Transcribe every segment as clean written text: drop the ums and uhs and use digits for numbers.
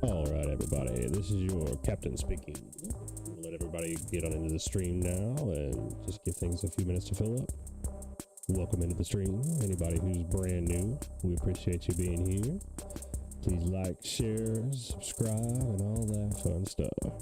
All right, everybody, this is your captain speaking. We'll let everybody get on into the stream now and just give things a few minutes to fill up. Welcome into the stream. Anybody who's brand new, we appreciate you being here. Please like, share, subscribe, and all that fun stuff.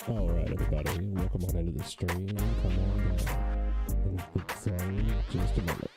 All right, everybody, welcome on into the stream. Come on down into the train just a minute.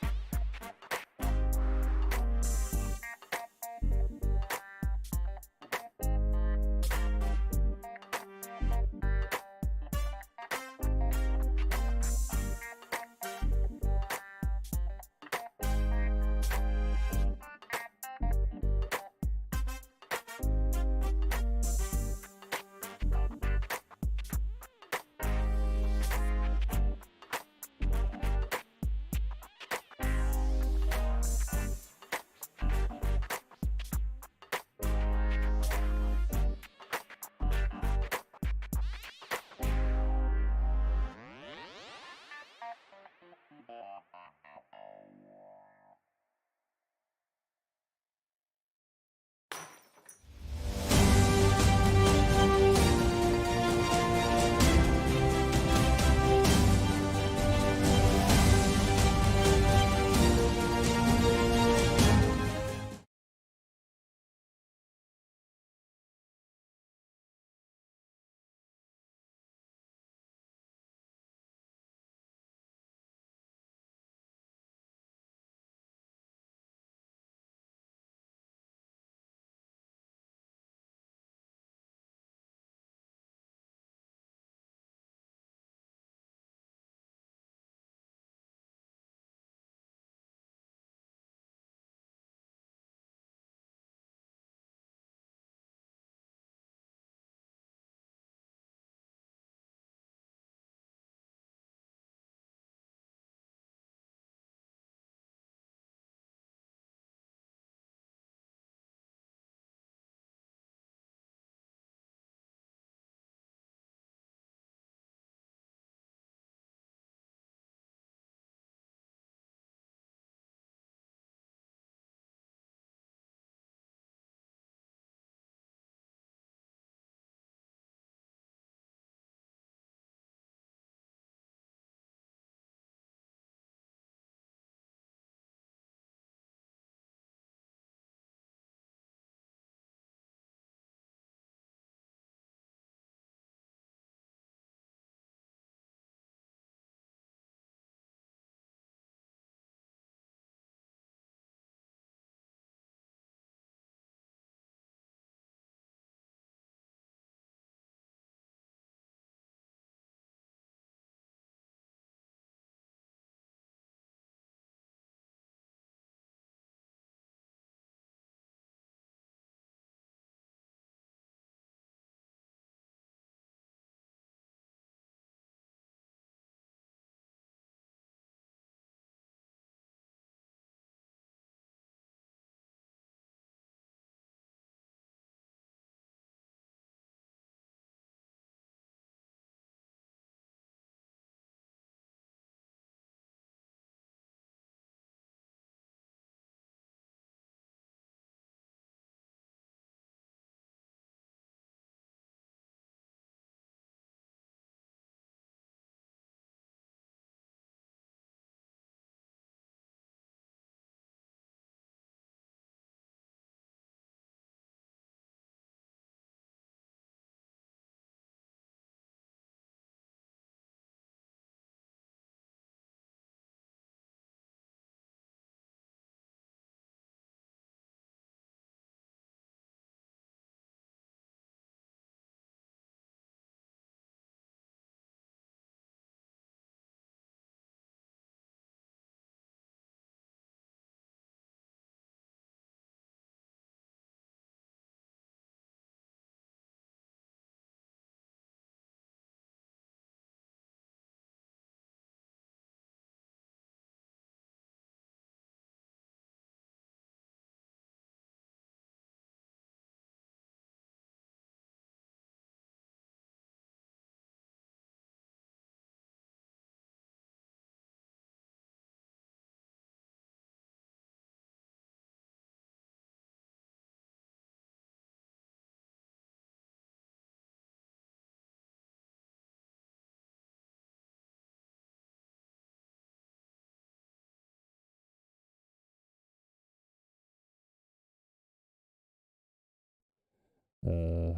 Uh,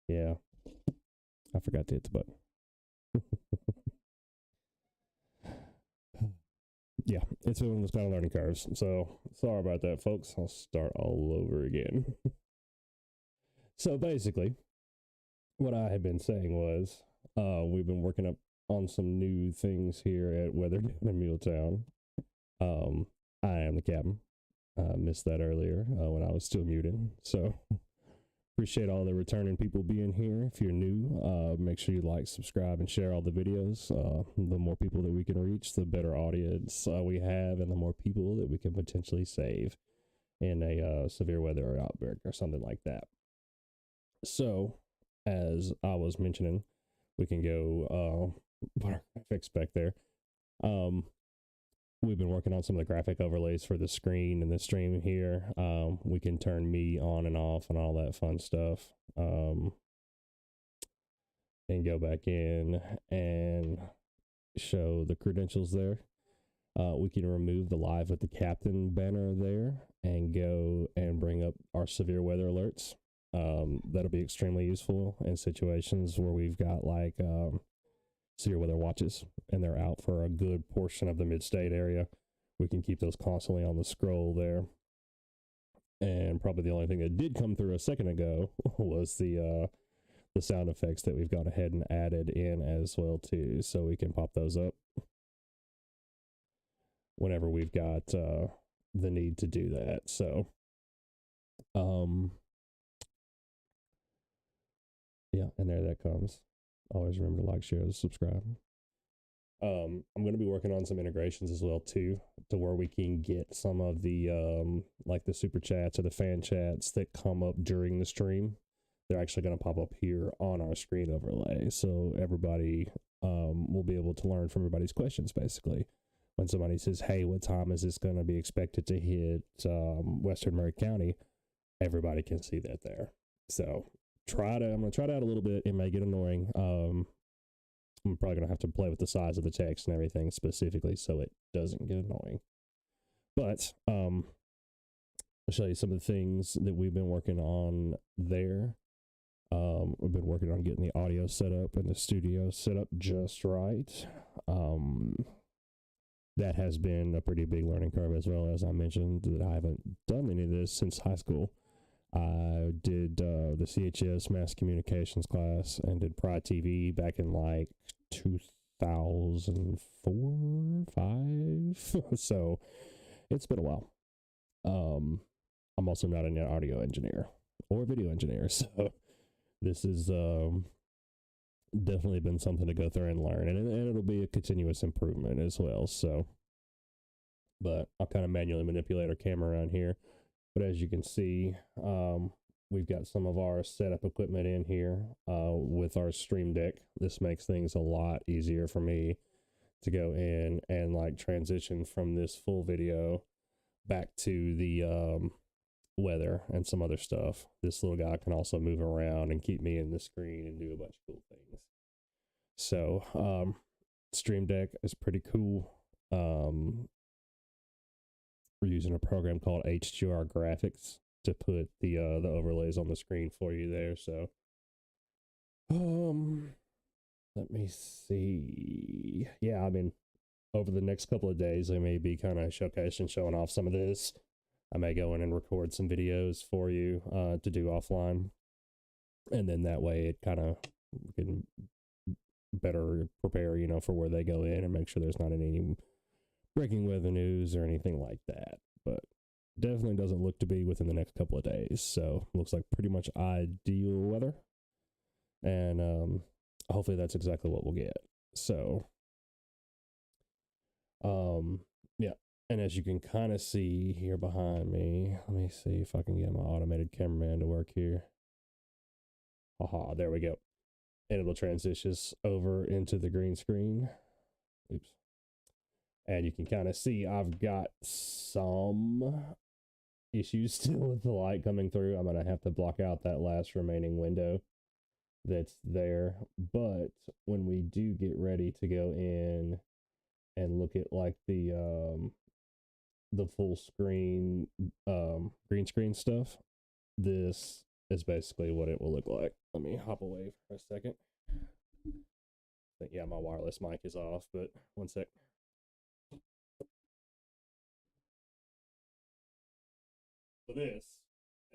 yeah. I forgot to hit the button. Yeah, it's one of those kind of learning curves. So sorry about that, folks. I'll start all over again. So basically, what I had been saying was we've been working up on some new things here at Weatherden in Muletown. I am the captain. I missed that earlier when I was still muted. So appreciate all the returning people being here. If you're new, make sure you like, subscribe, and share all the videos. The more people that we can reach, the better audience we have, and the more people that we can potentially save in a severe weather outbreak or something like that. So, as I was mentioning, we can go put our graphics back there. We've been working on some of the graphic overlays for the screen and the stream here. We can turn me on and off and all that fun stuff. And go back in and show the credentials there. We can remove the live with the captain banner there and go and bring up our severe weather alerts. That'll be extremely useful in situations where we've got like severe weather watches and they're out for a good portion of the mid-state area. We can keep those constantly on the scroll there. And probably the only thing that did come through a second ago was the sound effects that we've gone ahead and added in as well too, so we can pop those up whenever we've got the need to do that. So yeah, and there that comes. Always remember to like, share, subscribe. I'm going to be working on some integrations as well too, to where we can get some of the like the super chats or the fan chats that come up during the stream. They're actually going to pop up here on our screen overlay, so everybody will be able to learn from everybody's questions. Basically, when somebody says, "Hey, what time is this going to be expected to hit Western Murray County?" everybody can see that there. So I'm going to try it out a little bit. It may get annoying. I'm probably going to have to play with the size of the text and everything specifically so it doesn't get annoying. But I'll show you some of the things that we've been working on there. We've been working on getting the audio set up and the studio set up just right. That has been a pretty big learning curve, as well. As I mentioned, that I haven't done any of this since high school. I did the CHS Mass Communications class and did Pride TV back in like 2004, 5. So it's been a while. I'm also not an audio engineer or video engineer, so this is definitely been something to go through and learn, and it'll be a continuous improvement as well. So, but I'll kind of manually manipulate our camera around here. But as you can see, we've got some of our setup equipment in here with our Stream Deck. This makes things a lot easier for me to go in and like transition from this full video back to the weather and some other stuff. This little guy can also move around and keep me in the screen and do a bunch of cool things. So Stream Deck is pretty cool. We're using a program called HGR Graphics to put the overlays on the screen for you there. So let me see. Yeah, I mean, over the next couple of days, I may be kind of showcasing, showing off some of this. I may go in and record some videos for you to do offline. And then that way it kind of can better prepare, you know, for where they go in and make sure there's not any breaking weather news or anything like that. But definitely doesn't look to be within the next couple of days. So looks like pretty much ideal weather. And hopefully that's exactly what we'll get. So yeah. And as you can kind of see here behind me, let me see if I can get my automated cameraman to work here. Aha, there we go. And it'll transition over into the green screen. Oops. And you can kind of see I've got some issues still with the light coming through. I'm going to have to block out that last remaining window that's there. But when we do get ready to go in and look at like the full screen green screen stuff, this is basically what it will look like. Let me hop away for a second. think, yeah, my wireless mic is off, but one sec. So this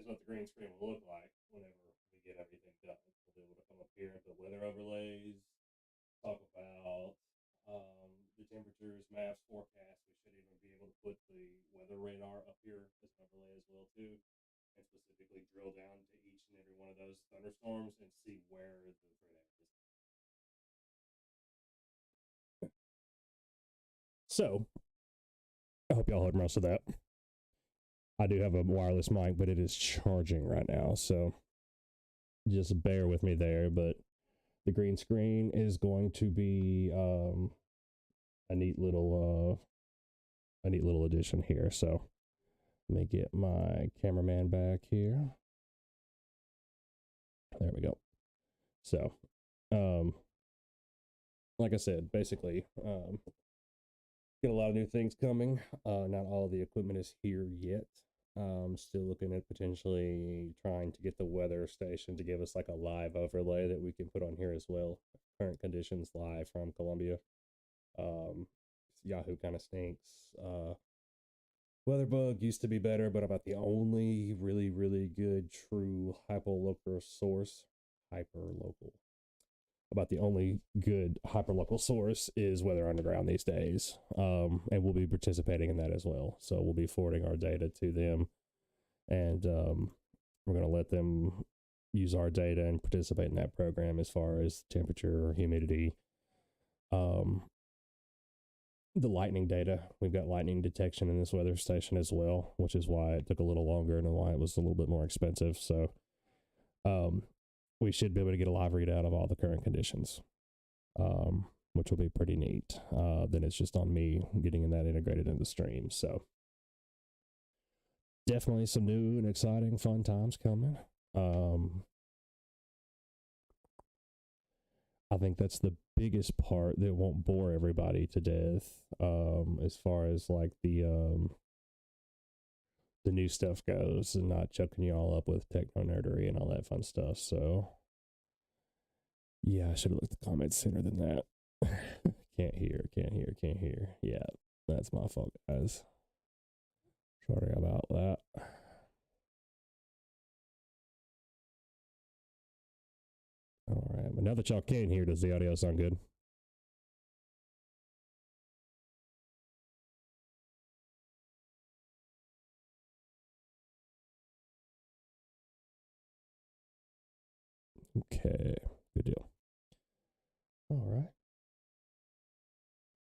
is what the green screen will look like whenever we get everything done. We'll be able to come up here and put weather overlays, talk about the temperatures, maps, forecasts. We should even be able to put the weather radar up here as an overlay as well too, and specifically drill down to each and every one of those thunderstorms and see where the threat is. So I hope y'all heard most of that. I do have a wireless mic, but it is charging right now, so just bear with me there. But the green screen is going to be a neat little addition here. So let me get my cameraman back here. There we go. So, like I said, basically, get a lot of new things coming. Not all of the equipment is here yet. Still looking at potentially trying to get the weather station to give us like a live overlay that we can put on here as well. Current conditions live from Columbia. Yahoo kind of stinks. WeatherBug used to be better, but about the only really, really good true hyperlocal source, about the only good hyperlocal source is Weather Underground these days. And we'll be participating in that as well. So we'll be forwarding our data to them, and we're going to let them use our data and participate in that program as far as temperature, humidity, the lightning data. We've got lightning detection in this weather station as well, which is why it took a little longer and why it was a little bit more expensive. So we should be able to get a live readout of all the current conditions, which will be pretty neat. Then it's just on me getting that integrated into the stream. So definitely some new and exciting fun times coming. I think that's the biggest part that won't bore everybody to death, as far as like the new stuff goes, and not choking you all up with techno nerdery and all that fun stuff. So yeah, I should have looked at the comments sooner than that. Can't hear. Yeah, that's my fault, guys. Sorry about that. All right, but now that y'all can hear, does the audio sound good? Okay, good deal. All right.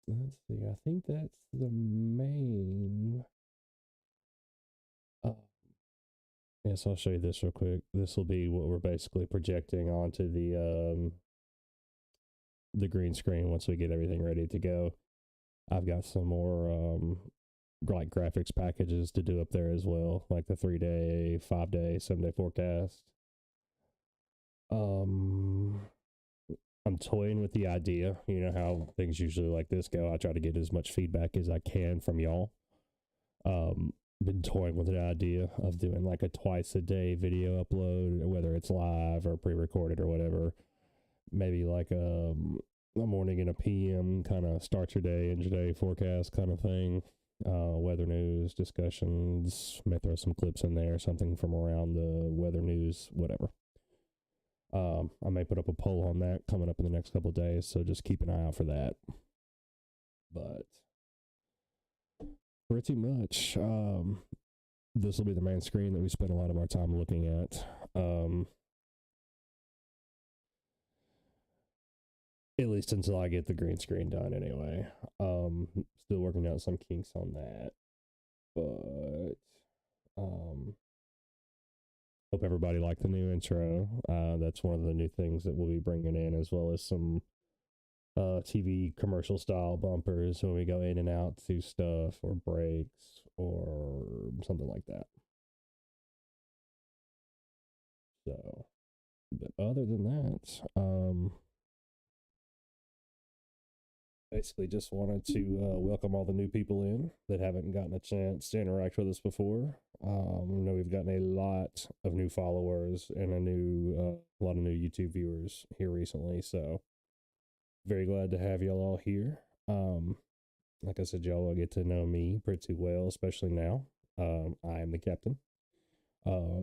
Let's see. I think that's the main. Yeah, so I'll show you this real quick. This will be what we're basically projecting onto the green screen once we get everything ready to go. I've got some more like graphics packages to do up there as well, like the 3-day, 5-day, 7-day forecast. I'm toying with the idea. You know how things usually like this go. I try to get as much feedback as I can from y'all. Been toying with the idea of doing like a twice a day video upload, whether it's live or pre-recorded or whatever. Maybe like a morning and a PM kind of start your day, end your day forecast kind of thing. Weather news, discussions, may throw some clips in there, something from around the weather news, whatever. I may put up a poll on that coming up in the next couple of days, so just keep an eye out for that. But pretty much, this will be the main screen that we spend a lot of our time looking at. At least until I get the green screen done anyway. Still working out some kinks on that. But hope everybody liked the new intro. That's one of the new things that we'll be bringing in, as well as some TV commercial style bumpers when we go in and out to stuff or breaks or something like that. So, but other than that, basically just wanted to welcome all the new people in that haven't gotten a chance to interact with us before. I know we've gotten a lot of new followers and a lot of new YouTube viewers here recently. So Very glad to have y'all all here. Like I said, y'all will get to know me pretty well, especially now. I am the captain.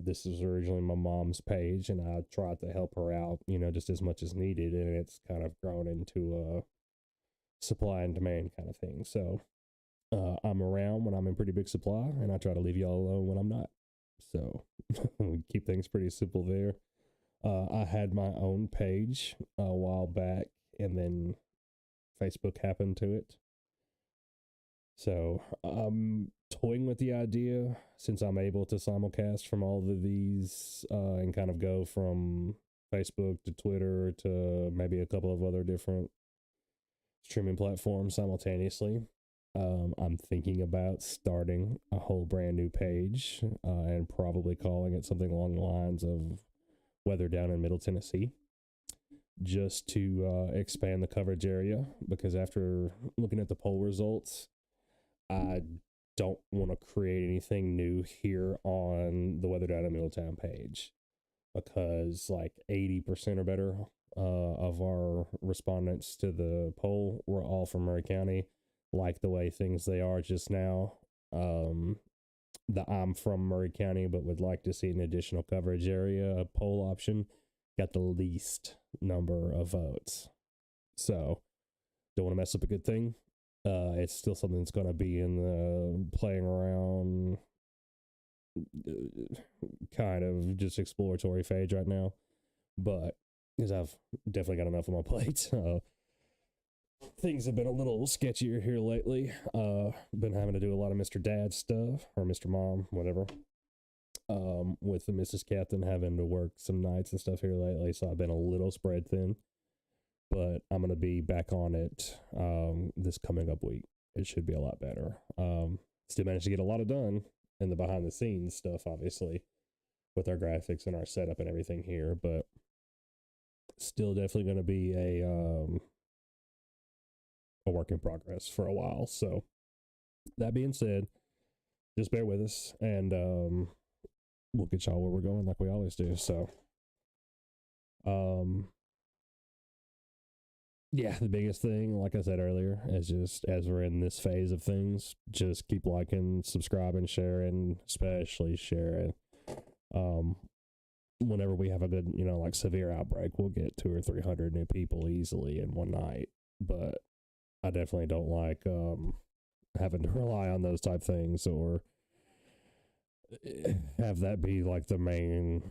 This is originally my mom's page, and I tried to help her out, just as much as needed, and it's kind of grown into a supply and demand kind of thing. So I'm around when I'm in pretty big supply, and I try to leave y'all alone when I'm not. So we keep things pretty simple there. I had my own page a while back, and then Facebook happened to it. So I'm toying with the idea, since I'm able to simulcast from all of these and kind of go from Facebook to Twitter to maybe a couple of other different streaming platforms simultaneously. I'm thinking about starting a whole brand new page and probably calling it something along the lines of Weather Down in Middle Tennessee, just to expand the coverage area, because after looking at the poll results, I don't want to create anything new here on the Weather Down in Middletown page, because like 80% or better of our respondents to the poll were all from Murray County, like the way things they are just now. The I'm from Murray County but would like to see an additional coverage area poll option got the least number of votes. So don't want to mess up a good thing. It's still something that's going to be in the playing around kind of just exploratory phase right now. But because I've definitely got enough on my plate. Things have been a little sketchier here lately. Been having to do a lot of Mr. Dad stuff, or Mr. Mom, whatever. With the Mrs. Captain having to work some nights and stuff here lately, so I've been a little spread thin. But I'm going to be back on it this coming up week. It should be a lot better. Still managed to get a lot of done in the behind the scenes stuff, obviously, with our graphics and our setup and everything here, but still definitely going to be a work in progress for a while. So that being said, just bear with us, and we'll get y'all where we're going like we always do. So yeah, the biggest thing, like I said earlier, is just as we're in this phase of things, just keep liking, subscribing, sharing, especially sharing. Whenever we have a good, like severe outbreak, we'll get 200 or 300 new people easily in one night. But I definitely don't like having to rely on those type things, or have that be like the main,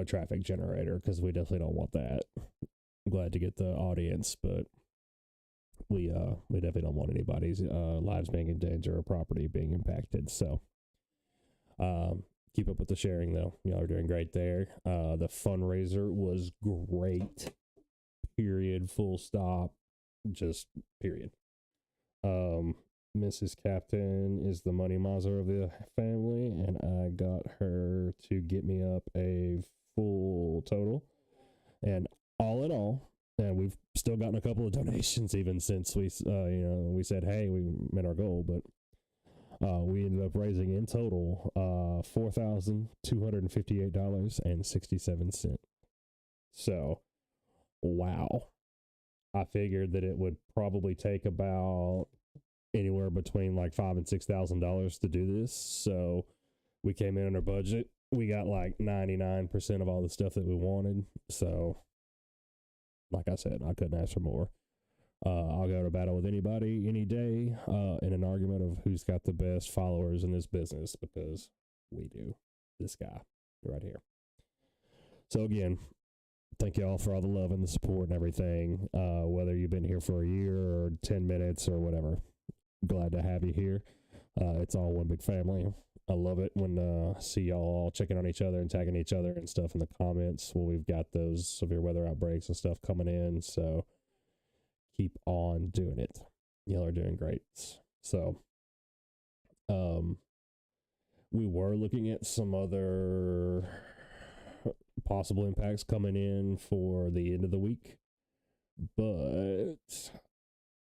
traffic generator, because we definitely don't want that. I'm glad to get the audience, but we definitely don't want anybody's lives being in danger or property being impacted. So keep up with the sharing, though. Y'all are doing great there. The fundraiser was great. Period. Full stop. Just period. Mrs. Captain is the money miser of the family, and I got her to get me up a full total. And all in all, and we've still gotten a couple of donations even since we said, hey, we met our goal, but we ended up raising in total $4,258.67. So, wow. I figured that it would probably take about anywhere between like $5,000 and $6,000 to do this. So we came in under budget. We got like 99% of all the stuff that we wanted. So, like I said, I couldn't ask for more. I'll go to battle with anybody any day in an argument of who's got the best followers in this business, because we do. This guy right here. So again, thank y'all for all the love and the support and everything, whether you've been here for a year or 10 minutes or whatever. Glad to have you here. It's all one big family. I love it when I see y'all all checking on each other and tagging each other and stuff in the comments when we've got those severe weather outbreaks and stuff coming in. So keep on doing it. Y'all are doing great. So we were looking at some other possible impacts coming in for the end of the week, but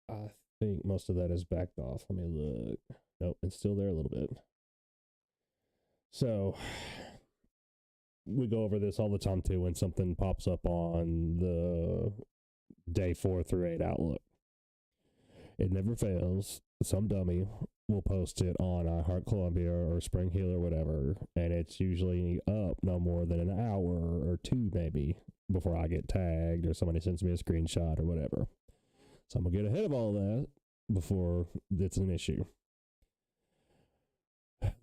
I think most of that is backed off. Let me look. Nope, it's still there a little bit. So we go over this all the time too when something pops up on the day 4 through 8 outlook. It never fails. Some dummy will post it on iHeart Columbia or Spring Hill or whatever, and it's usually up no more than an hour or two maybe before I get tagged or somebody sends me a screenshot or whatever. So I'm gonna get ahead of all that before it's an issue.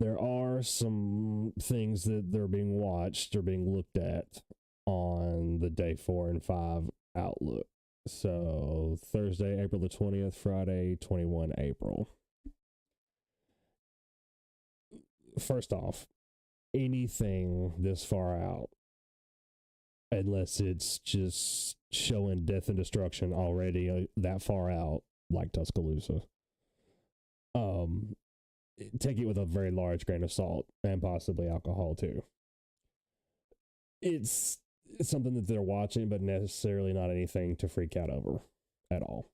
There are some things that they're being watched or being looked at on the day 4 and 5 outlook. So Thursday, April the 20th, Friday, 21 April. First off, anything this far out, unless it's just showing death and destruction already that far out, like Tuscaloosa, take it with a very large grain of salt and possibly alcohol too. It's something that they're watching, but necessarily not anything to freak out over at all.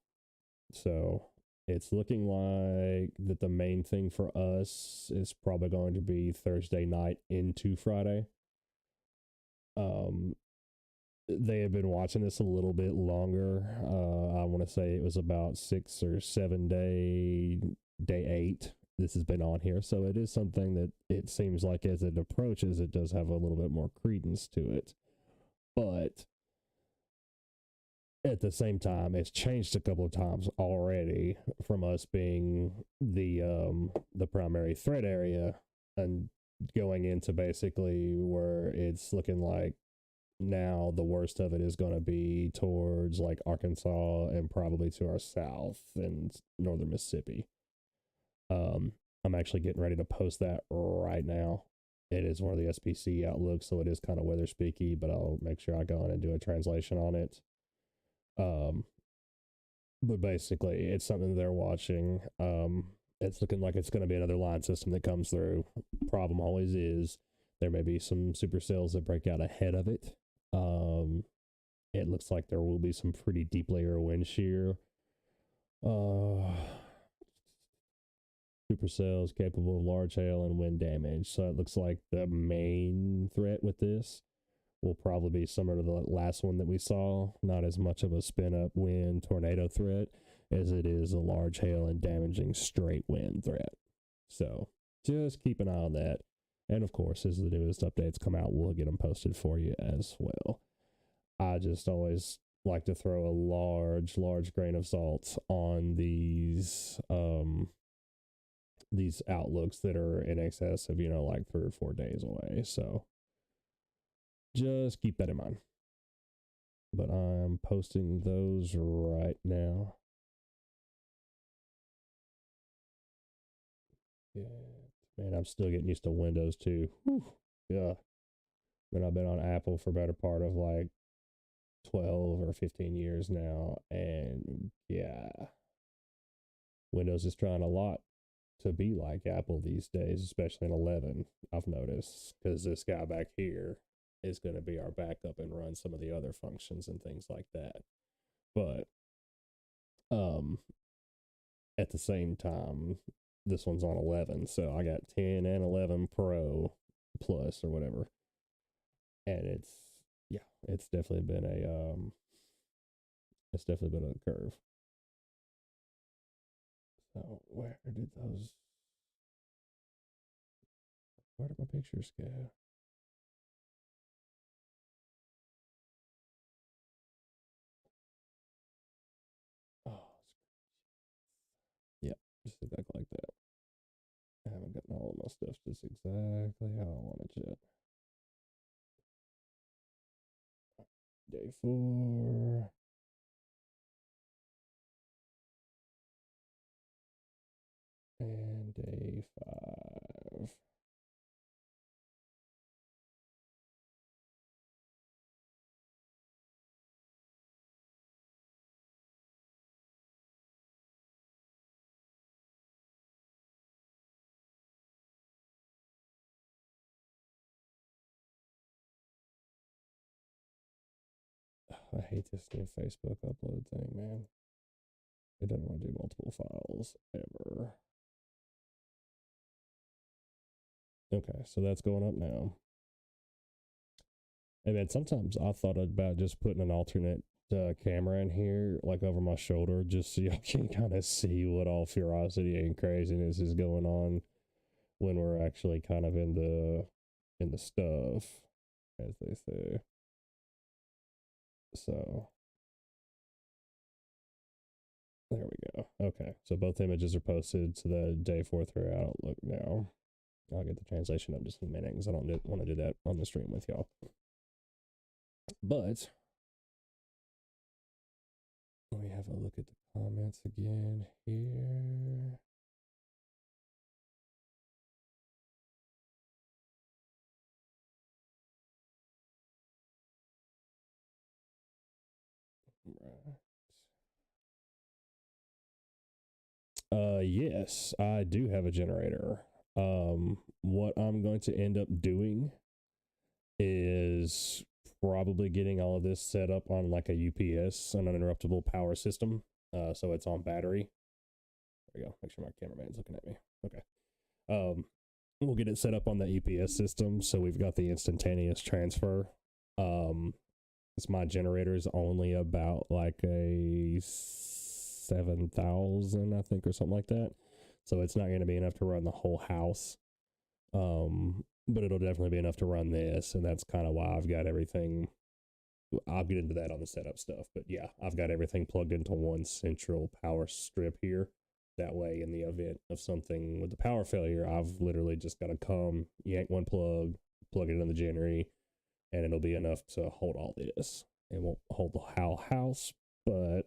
So it's looking like that the main thing for us is probably going to be Thursday night into Friday. They have been watching this a little bit longer. I want to say it was about 6 or 7 day 8. This has been on here. So it is something that it seems like as it approaches, it does have a little bit more credence to it. But at the same time, it's changed a couple of times already from us being the primary threat area and going into basically where it's looking like now the worst of it is going to be towards like Arkansas and probably to our south and northern Mississippi. I'm actually getting ready to post that right now. It is one of the SPC outlooks, so it is kind of weather speaky, but I'll make sure I go in and do a translation on it. But basically, it's something they're watching. It's looking like it's going to be another line system that comes through. Problem always is there may be some supercells that break out ahead of it. It looks like there will be some pretty deep layer wind shear. Supercells capable of large hail and wind damage. So it looks like the main threat with this will probably be similar to the last one that we saw. Not as much of a spin up wind tornado threat as it is a large hail and damaging straight wind threat. So just keep an eye on that. And of course, as the newest updates come out, we'll get them posted for you as well. I just always like to throw a large grain of salt on these outlooks that are in excess of, like 3 or 4 days away. So just keep that in mind. But I'm posting those right now. Yeah, man, I'm still getting used to Windows too. Whew. Yeah. But I've been on Apple for better part of like 12 or 15 years now. And yeah, Windows is trying a lot to be like Apple these days, especially in 11, I've noticed, because this guy back here is going to be our backup and run some of the other functions and things like that. But at the same time, this one's on 11, so I got 10 and 11 Pro Plus or whatever. And it's definitely been a curve. So where did my pictures go? Oh, yeah, just exactly like that. I haven't gotten all of my stuff just exactly how I want it yet. Day 4. And day 5. I hate this new Facebook upload thing, man. It doesn't want to do multiple files ever. Okay, so that's going up now. And then sometimes I thought about just putting an alternate camera in here, like over my shoulder, just so y'all can kind of see what all ferocity and craziness is going on when we're actually kind of in the stuff, as they say. So there we go. Okay, so both images are posted to the day 4 through Outlook now. I'll get the translation up just in a minute because I don't want to do that on the stream with y'all. But let me have a look at the comments again here. Right. Yes, I do have a generator. What I'm going to end up doing is probably getting all of this set up on like a UPS, an uninterruptible power system. So it's on battery. There we go. Make sure my cameraman's looking at me. Okay. We'll get it set up on that UPS system, so we've got the instantaneous transfer. My generator is only about like a 7,000, I think, or something like that. So it's not going to be enough to run the whole house. But it'll definitely be enough to run this, and that's kind of why I've got everything. I'll get into that on the setup stuff, but yeah, I've got everything plugged into one central power strip here. That way, in the event of something with the power failure, I've literally just got to come, yank one plug it into the generator, and it'll be enough to hold all this. It won't hold the whole house, but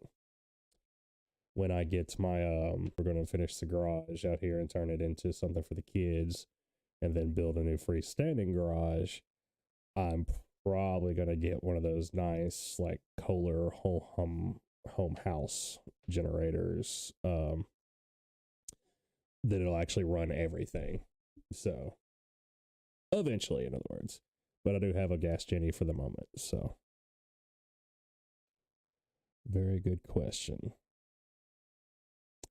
when I get my, we're going to finish the garage out here and turn it into something for the kids, and then build a new freestanding garage, I'm probably going to get one of those nice, like, Kohler home house generators, that it'll actually run everything. So, eventually, in other words. But I do have a gas Jenny for the moment, so. Very good question.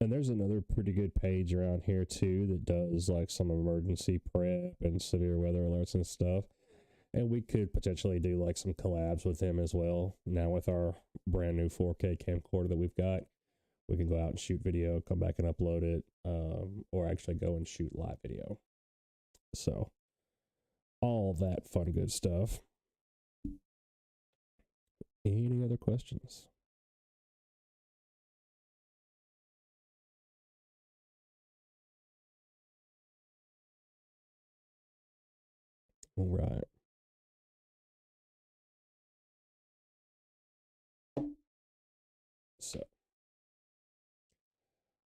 And there's another pretty good page around here too that does like some emergency prep and severe weather alerts and stuff. And we could potentially do like some collabs with them as well. Now with our brand new 4K camcorder that we've got, we can go out and shoot video, come back and upload it, or actually go and shoot live video. So all that fun, good stuff. Any other questions? All right. So,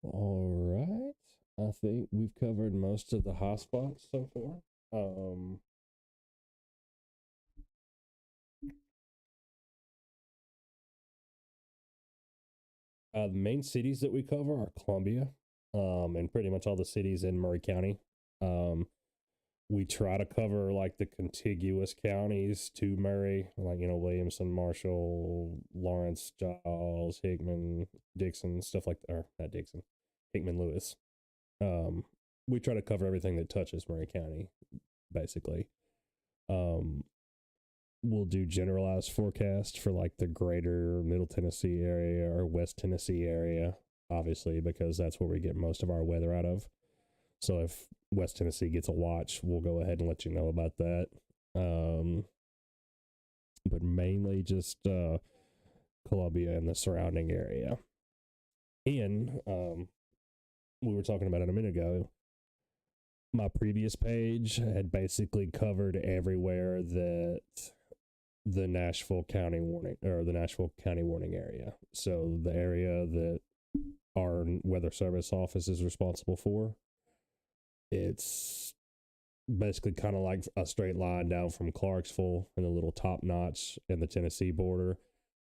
all right. I think we've covered most of the hotspots so far. The main cities that we cover are Columbia, and pretty much all the cities in Murray County. We try to cover like the contiguous counties to Murray, like, you know, Williamson, Marshall, Lawrence, Giles, Hickman, Dixon, stuff like that. Or not Dixon, Hickman, Lewis. We try to cover everything that touches Murray County, basically. We'll do generalized forecast for like the greater Middle Tennessee area or West Tennessee area, obviously, because that's where we get most of our weather out of. So if West Tennessee gets a watch, we'll go ahead and let you know about that. But mainly just Columbia and the surrounding area. And we were talking about it a minute ago. My previous page had basically covered everywhere that the Nashville County warning area. So the area that our weather service office is responsible for, it's basically kind of like a straight line down from Clarksville and the little top notch in the Tennessee border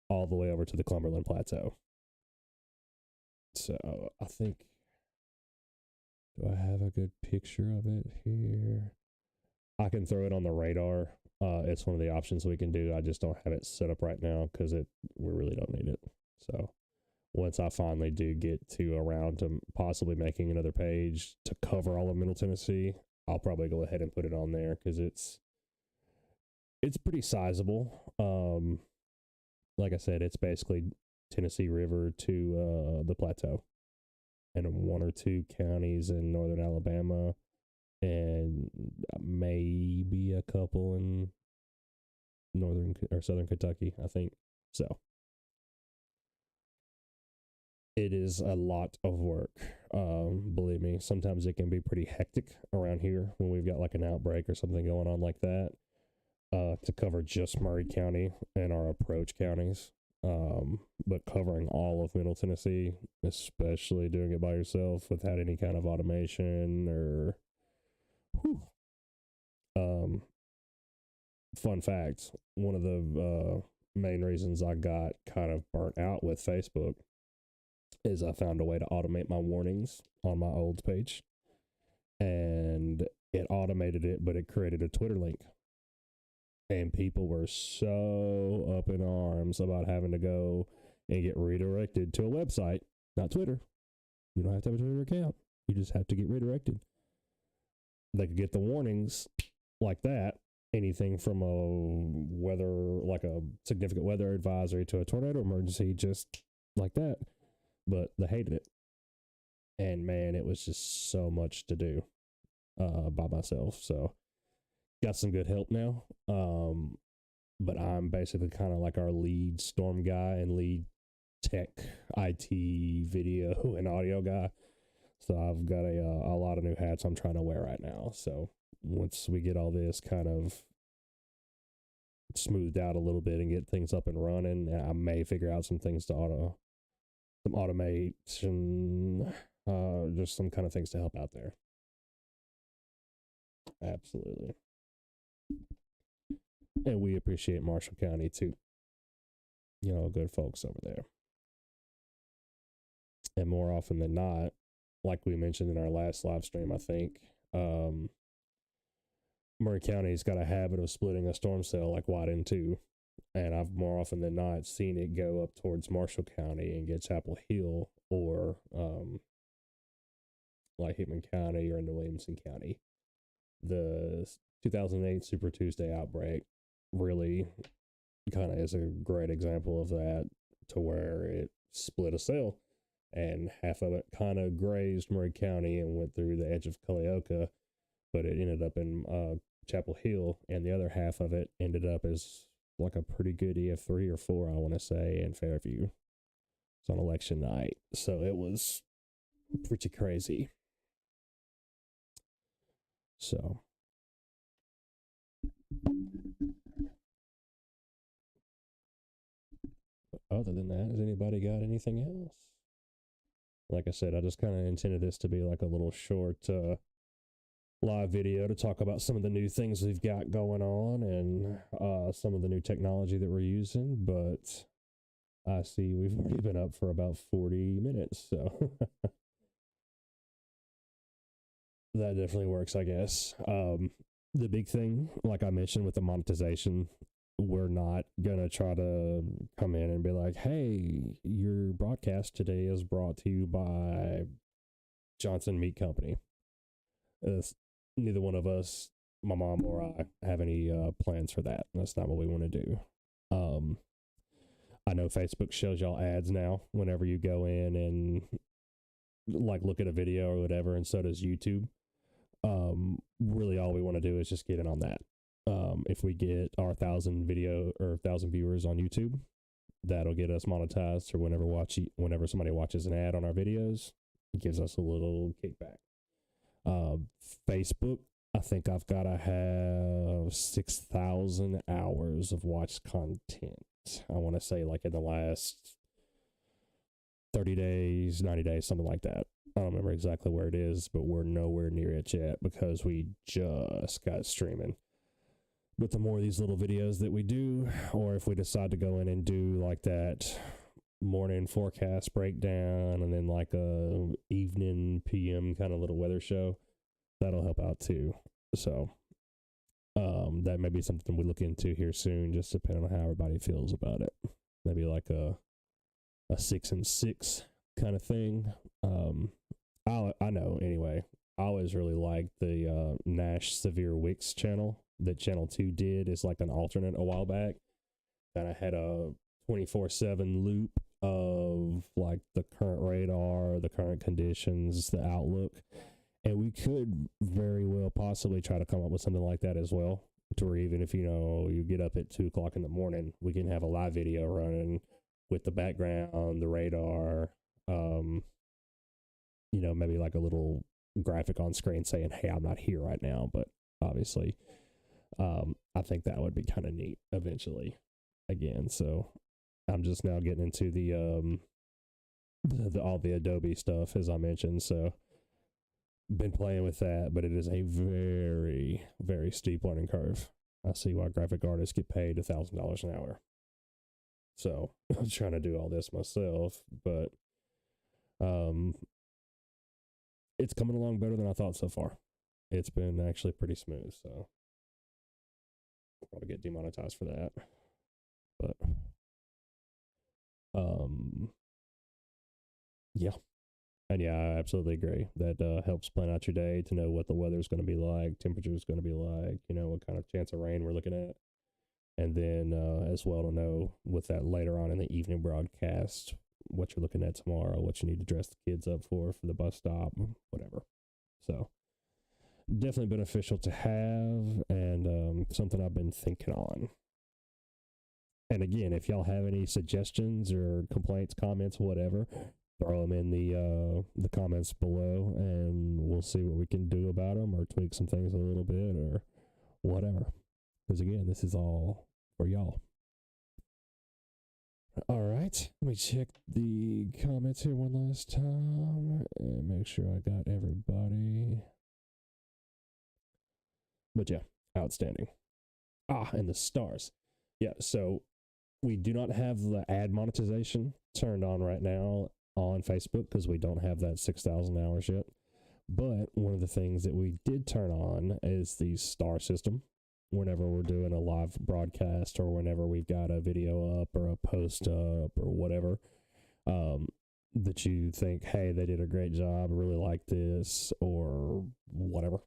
all the way over to the Cumberland Plateau. So I think, do I have a good picture of it here? I can throw it on the radar. It's one of the options we can do. I just don't have it set up right now because we really don't need it. So once I finally do get to around to possibly making another page to cover all of Middle Tennessee, I'll probably go ahead and put it on there because it's pretty sizable. like I said, it's basically Tennessee River to the plateau, and one or two counties in northern Alabama, and maybe a couple in northern or southern Kentucky, I think. So it is a lot of work. Believe me, sometimes it can be pretty hectic around here when we've got like an outbreak or something going on like that, to cover just Maury County and our approach counties. But covering all of Middle Tennessee, especially doing it by yourself without any kind of automation or, whew. Fun fact, one of the main reasons I got kind of burnt out with Facebook is I found a way to automate my warnings on my old page, and it automated it, but it created a Twitter link. And people were so up in arms about having to go and get redirected to a website, not Twitter. You don't have to have a Twitter account. You just have to get redirected. They could get the warnings like that. Anything from a weather, like a significant weather advisory to a tornado emergency, just like that. But they hated it. And man, it was just so much to do by myself. So got some good help now. But I'm basically kind of like our lead storm guy and lead tech, IT, video, and audio guy. So I've got a lot of new hats I'm trying to wear right now. So once we get all this kind of smoothed out a little bit and get things up and running, I may figure out some things to automation, just some kind of things to help out there. Absolutely. And we appreciate Marshall County too. You know, good folks over there. And more often than not, like we mentioned in our last live stream, I think, Maury County's got a habit of splitting a storm cell like wide in two. And I've more often than not seen it go up towards Marshall County and get Chapel Hill, or like Hickman County or into Williamson County. The 2008 Super Tuesday outbreak really kind of is a great example of that, to where it split a cell and half of it kind of grazed Maury County and went through the edge of Culleoka, but it ended up in Chapel Hill, and the other half of it ended up as like a pretty good EF3 or 4, I want to say, in Fairview. It's on election night. So it was pretty crazy. So other than that, has anybody got anything else? Like I said, I just kind of intended this to be like a little short live video to talk about some of the new things we've got going on and some of the new technology that we're using. But I see we've already been up for about 40 minutes, so that definitely works, I guess. The big thing, like I mentioned with the monetization, we're not going to try to come in and be like, hey, your broadcast today is brought to you by Johnson Meat Company. Neither one of us, my mom or I, have any plans for that. That's not what we want to do. I know Facebook shows y'all ads now whenever you go in and like look at a video or whatever, and so does YouTube. Really all we want to do is just get in on that. If we get our 1,000 video or 1,000 viewers on YouTube, that'll get us monetized, or whenever somebody watches an ad on our videos, it gives us a little kickback. Facebook, I think I've got to have 6,000 hours of watched content. I want to say like in the last 30 days, 90 days, something like that. I don't remember exactly where it is, but we're nowhere near it yet because we just got streaming. But the more of these little videos that we do, or if we decide to go in and do like that morning forecast breakdown and then like a evening PM kind of little weather show, that'll help out too. So that may be something we look into here soon, just depending on how everybody feels about it. Maybe like a 6 and 6 kind of thing. I know anyway, I always really liked the Nash Severe Wicks channel that Channel 2 did as like an alternate a while back. And I had a 24/7 loop of like the current radar, the current conditions, the outlook. And we could very well possibly try to come up with something like that as well, to where even if, you get up at 2 o'clock in the morning, we can have a live video running with the background, the radar, maybe like a little graphic on screen saying, hey, I'm not here right now. But obviously, I think that would be kind of neat eventually again. So I'm just now getting into the all the Adobe stuff, as I mentioned. So been playing with that, but it is a very, very steep learning curve. I see why graphic artists get paid $1,000 an hour. So I'm trying to do all this myself, but it's coming along better than I thought so far. It's been actually pretty smooth, so I'll probably get demonetized for that. But yeah. And yeah, I absolutely agree. That helps plan out your day, to know what the weather's going to be like, temperature is going to be like, what kind of chance of rain we're looking at. And then as well to know with that later on in the evening broadcast, what you're looking at tomorrow, what you need to dress the kids up for the bus stop, whatever. So definitely beneficial to have, and something I've been thinking on. And again, if y'all have any suggestions or complaints, comments, whatever, throw them in the comments below, and we'll see what we can do about them, or tweak some things a little bit, or whatever. Because again, this is all for y'all. All right, let me check the comments here one last time and make sure I got everybody. But yeah, outstanding. And the stars. Yeah, so we do not have the ad monetization turned on right now on Facebook because we don't have that 6,000 hours yet. But one of the things that we did turn on is the star system. Whenever we're doing a live broadcast, or whenever we've got a video up or a post up or whatever, that you think, hey, they did a great job, I really like this, or whatever,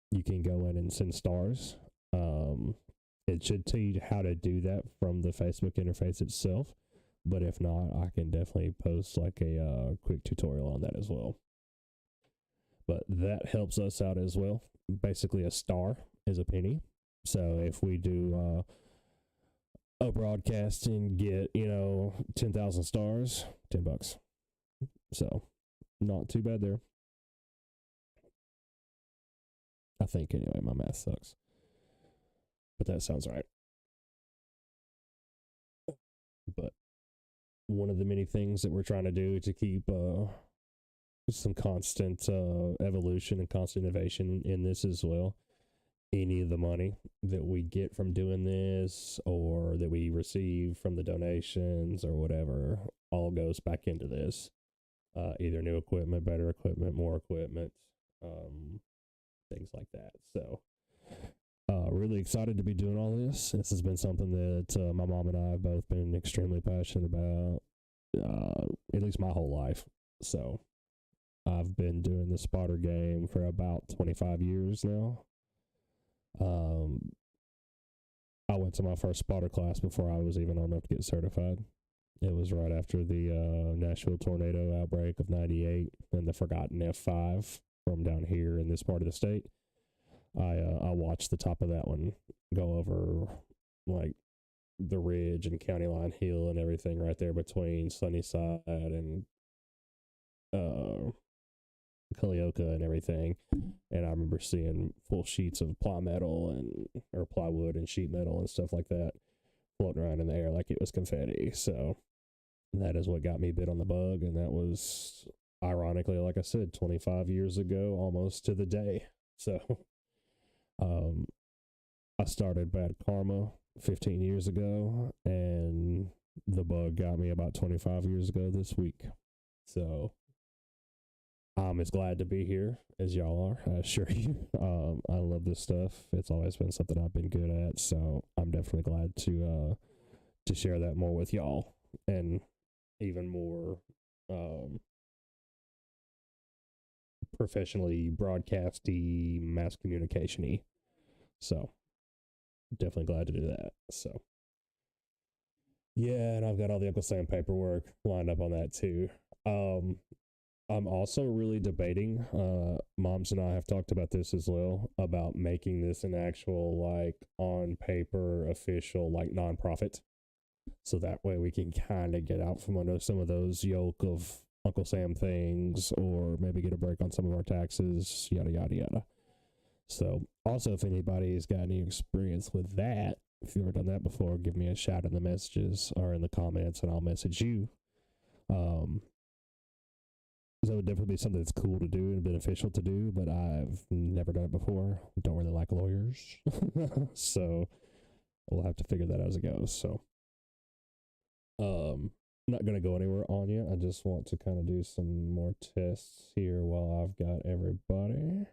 you can go in and send stars. It should tell you how to do that from the Facebook interface itself. But if not, I can definitely post like a quick tutorial on that as well. But that helps us out as well. Basically, a star is a penny. So if we do a broadcast and get 10,000 stars, $10. So not too bad there. I think anyway. My math sucks, but that sounds right. But one of the many things that we're trying to do to keep some constant evolution and constant innovation in this as well. Any of the money that we get from doing this, or that we receive from the donations or whatever, all goes back into this. Either new equipment, better equipment, more equipment, things like that. So really excited to be doing all this. This has been something that my mom and I have both been extremely passionate about, at least my whole life. So I've been doing the spotter game for about 25 years now. I went to my first spotter class before I was even old enough to get certified. It was right after the Nashville tornado outbreak of '98 and the forgotten F5 from down here in this part of the state. I watched the top of that one go over like the ridge and County Line Hill and everything right there between Sunnyside and Culleoka and everything. And I remember seeing full sheets of plywood and sheet metal and stuff like that floating around in the air like it was confetti. So that is what got me bit on the bug, and that was ironically, like I said, 25 years ago, almost to the day. So I started Bad Karma 15 years ago, and the bug got me about 25 years ago this week. So I'm as glad to be here as y'all are, I assure you. I love this stuff. It's always been something I've been good at, so I'm definitely glad to share that more with y'all, and even more professionally broadcasty, mass communication-y. So definitely glad to do that. So Yeah, and I've got all the Uncle Sam paperwork lined up on that too. Um, I'm also really debating. Moms and I have talked about this as well, about making this an actual, like, on paper official, like, nonprofit. So that way we can kind of get out from under some of those yoke of Uncle Sam things, or maybe get a break on some of our taxes, yada, yada, yada. So, also, if anybody's got any experience with that, if you've ever done that before, give me a shout in the messages or in the comments, and I'll message you. Um, that would definitely be something that's cool to do and beneficial to do, but I've never done it before. Don't really like lawyers. So we'll have to figure that out as it goes. So I'm not going to go anywhere on you. I just want to kind of do some more tests here while I've got everybody.